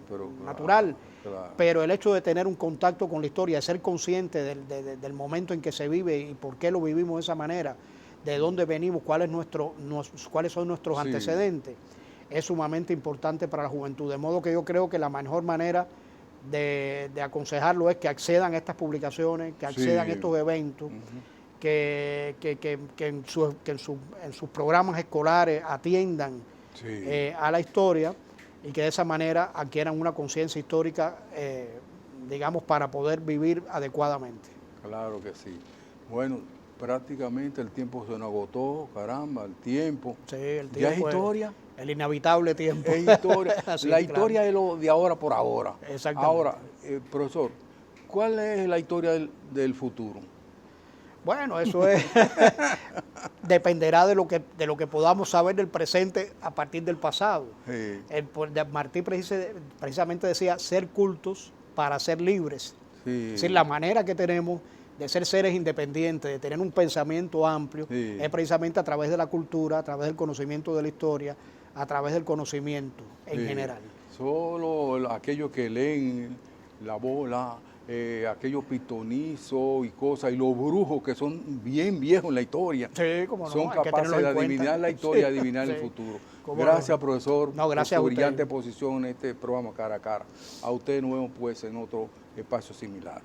natural. Claro. Pero el hecho de tener un contacto con la historia, de ser consciente del momento en que se vive y por qué lo vivimos de esa manera, de dónde venimos, cuáles son nuestros antecedentes, es sumamente importante para la juventud. De modo que yo creo que la mejor manera de aconsejarlo es que accedan a estas publicaciones, que accedan a estos eventos, que en sus programas escolares atiendan a la historia y que de esa manera adquieran una conciencia histórica, digamos, para poder vivir adecuadamente. Claro que sí. Bueno, prácticamente el tiempo se nos agotó, caramba, el tiempo. Sí, el tiempo. ¿Ya es historia? El inhabitable tiempo. Es historia. Sí, la historia es lo de ahora por ahora. Exactamente. Ahora, profesor, ¿cuál es la historia del futuro? Bueno, eso dependerá de lo que podamos saber del presente a partir del pasado. Sí. Martí precisamente decía ser cultos para ser libres. Sí. Es decir, la manera que tenemos de ser seres independientes, de tener un pensamiento amplio, es precisamente a través de la cultura, a través del conocimiento de la historia, a través del conocimiento en general. Solo aquellos que leen la bola, aquellos pitonizos y cosas, y los brujos que son bien viejos en la historia, son capaces de adivinar la historia, adivinar el futuro. Gracias, profesor, por su brillante exposición en este programa Cara a Cara. A usted nos vemos pues en otro espacio similar.